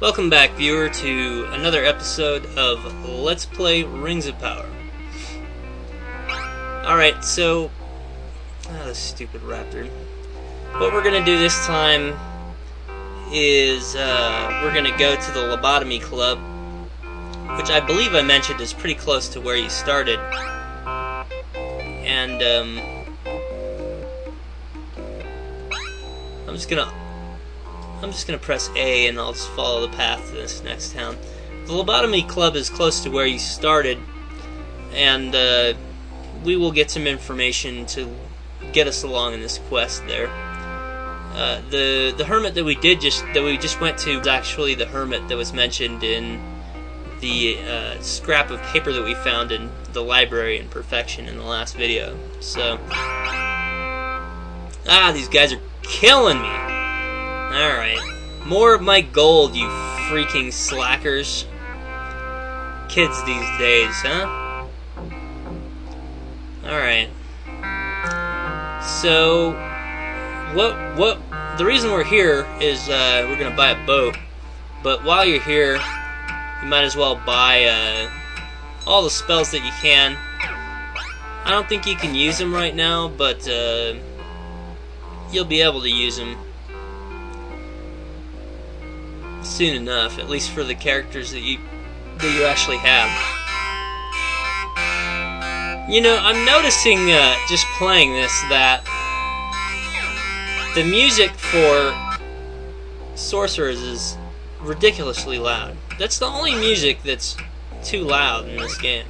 Welcome back, viewer, to another episode of Let's Play Rings of Power. Alright, so... this stupid raptor. What we're gonna do this time is we're gonna go to the Lobotomy Club, which I believe I mentioned is pretty close to where you started. And I'm just gonna press A and I'll just follow the path to this next town. The Lobotomy Club is close to where you started, and we will get some information to get us along in this quest there. The hermit that we just went to was actually the hermit that was mentioned in the scrap of paper that we found in the library in Perfection in the last video. So, these guys are killing me. Alright, more of my gold, you freaking slackers. Kids these days, huh? Alright. So, the reason we're here is we're gonna buy a boat. But while you're here, you might as well buy all the spells that you can. I don't think you can use them right now, but you'll be able to use them soon enough, at least for the characters that you actually have. You know, I'm noticing just playing this that the music for sorcerers is ridiculously loud. That's the only music that's too loud in this game.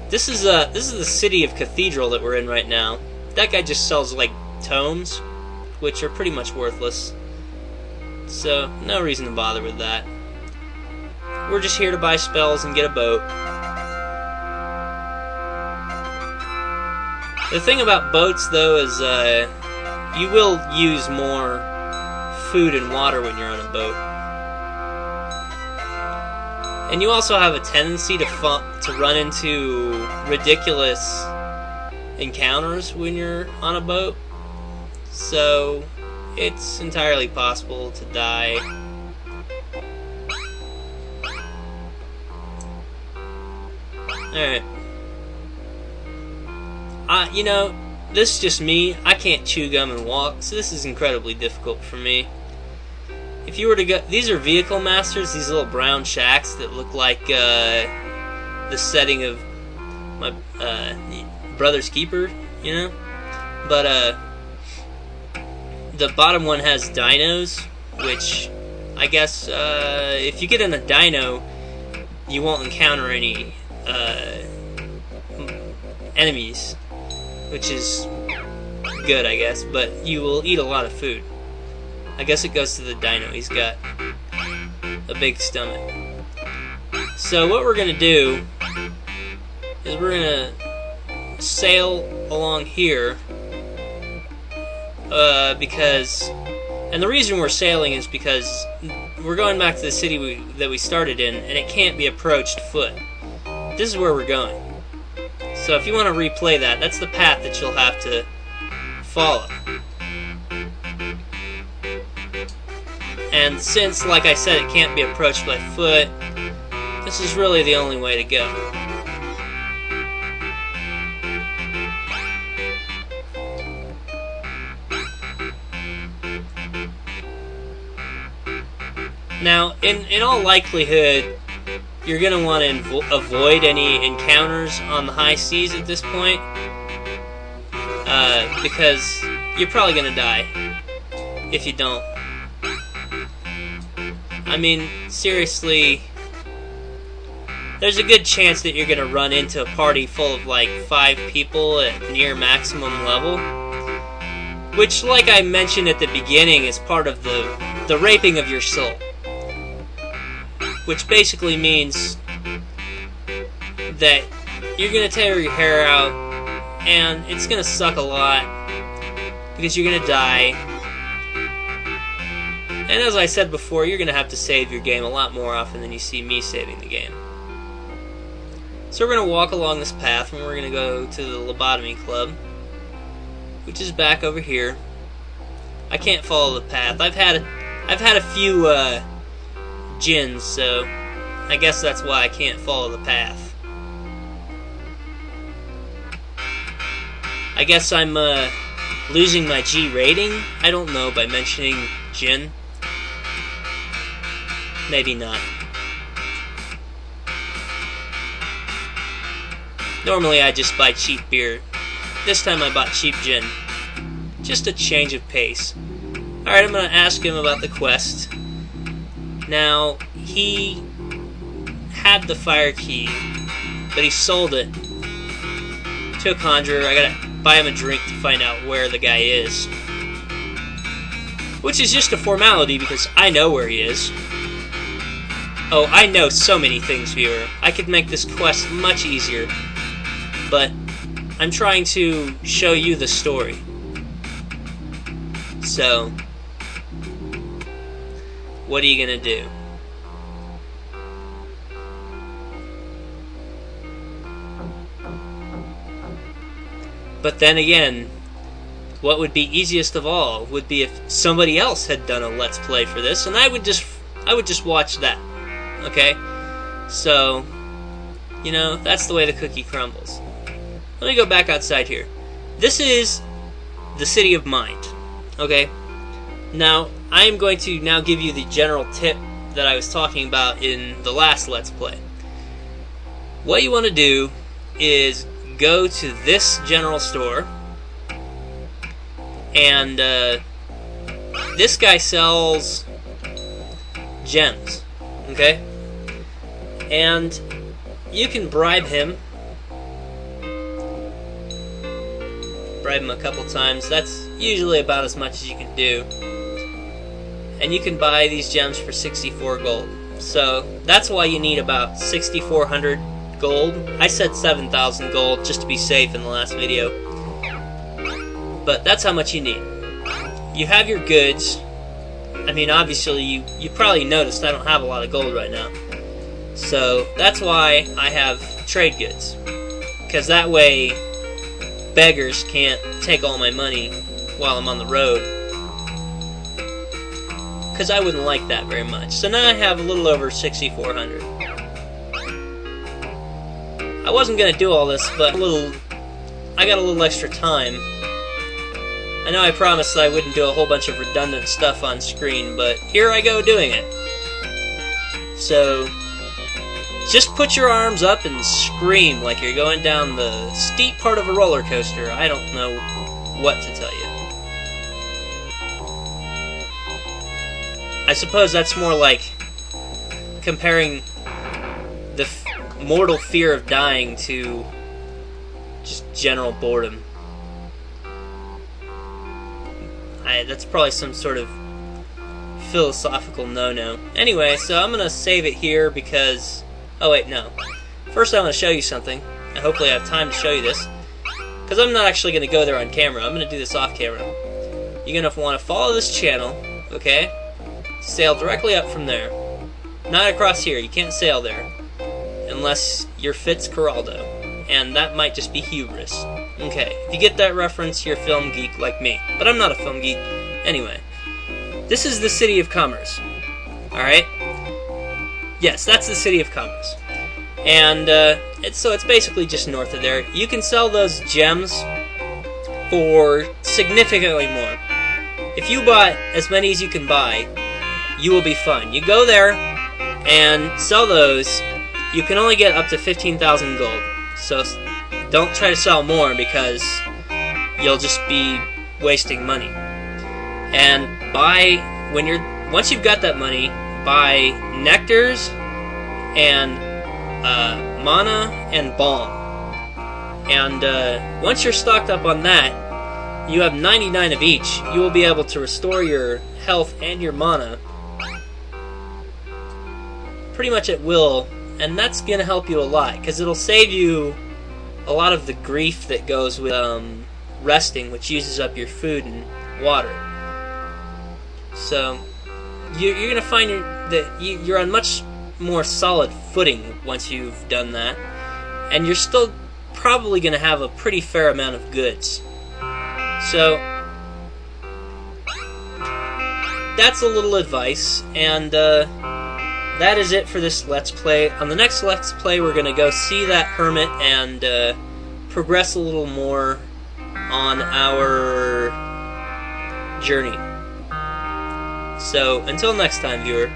This is the city of Cathedral that we're in right now. That guy just sells like tomes, which are pretty much worthless. So, no reason to bother with that. We're just here to buy spells and get a boat. The thing about boats, though, is you will use more food and water when you're on a boat. And you also have a tendency to run into ridiculous encounters when you're on a boat. So, it's entirely possible to die. Alright. You know, this is just me. I can't chew gum and walk, so this is incredibly difficult for me. If you were to go... These are vehicle masters, these little brown shacks that look like the setting of my Brother's Keeper, you know? But, the bottom one has dinos, which I guess if you get in a dino, you won't encounter any enemies, which is good, I guess, but you will eat a lot of food. I guess it goes to the dino. He's got a big stomach. So what we're going to do is we're going to sail along here. And the reason we're sailing is because we're going back to the city that we started in, and it can't be approached foot. This is where we're going. So if you want to replay that, that's the path that you'll have to follow. And since, like I said, it can't be approached by foot, this is really the only way to go. Now, in all likelihood, you're going to want to avoid any encounters on the high seas at this point, because you're probably going to die if you don't. I mean, seriously, there's a good chance that you're going to run into a party full of like 5 people at near maximum level, which, like I mentioned at the beginning, is part of the raping of your soul. Which basically means that you're going to tear your hair out, and it's going to suck a lot, because you're going to die. And as I said before, you're going to have to save your game a lot more often than you see me saving the game. So we're going to walk along this path, and we're going to go to the Lobotomy Club, which is back over here. I can't follow the path. I've I've had a few gins, so I guess that's why I can't follow the path. I guess I'm losing my G rating, I don't know, by mentioning gin. Maybe not. Normally I just buy cheap beer. This time I bought cheap gin. Just a change of pace. Alright, I'm going to ask him about the quest. Now, he had the fire key, but he sold it to a conjurer. I gotta buy him a drink to find out where the guy is. Which is just a formality because I know where he is. Oh, I know so many things, viewer. I could make this quest much easier. But I'm trying to show you the story. So, what are you gonna do? But then again, what would be easiest of all would be if somebody else had done a Let's Play for this, and I would just watch that. Okay? So, you know, that's the way the cookie crumbles. Let me go back outside here. This is the City of Mind. Okay? Now, I am going to now give you the general tip that I was talking about in the last Let's Play. What you want to do is go to this general store, and this guy sells gems. Okay? And you can bribe him. Bribe him a couple times. That's usually about as much as you can do. And you can buy these gems for 64 gold. So that's why you need about 6,400 gold. I said 7,000 gold just to be safe in the last video. But that's how much you need. You have your goods. I mean, obviously you probably noticed I don't have a lot of gold right now. So that's why I have trade goods. Because that way beggars can't take all my money while I'm on the road. Because I wouldn't like that very much. So now I have a little over 6,400. I wasn't going to do all this, but I got a little extra time. I know I promised I wouldn't do a whole bunch of redundant stuff on screen, but here I go doing it. So, just put your arms up and scream like you're going down the steep part of a roller coaster. I don't know what to tell you. I suppose that's more like comparing the mortal fear of dying to just general boredom. That's probably some sort of philosophical no-no. Anyway, so I'm going to save it here because... Oh wait, no. First I want to show you something, and hopefully I have time to show you this, because I'm not actually going to go there on camera. I'm going to do this off camera. You're going to want to follow this channel, okay? Sail directly up from there. Not across here. You can't sail there. Unless you're Fitzcarraldo. And that might just be hubris. Okay, if you get that reference, you're a film geek like me. But I'm not a film geek. Anyway. This is the City of Commerce. Alright? Yes, that's the City of Commerce. And, it's basically just north of there. You can sell those gems for significantly more. If you bought as many as you can buy, you will be fine. You go there and sell those. You can only get up to 15,000 gold. So don't try to sell more because you'll just be wasting money. And once you've got that money, buy nectars and mana and balm. And once you're stocked up on that, you have 99 of each. You will be able to restore your health and your mana pretty much at will, and that's going to help you a lot, because it'll save you a lot of the grief that goes with resting, which uses up your food and water. So you're going to find that you're on much more solid footing once you've done that, and you're still probably going to have a pretty fair amount of goods. So that's a little advice, and that is it for this Let's Play. On the next Let's Play, we're going to go see that hermit and progress a little more on our journey. So, until next time, viewer.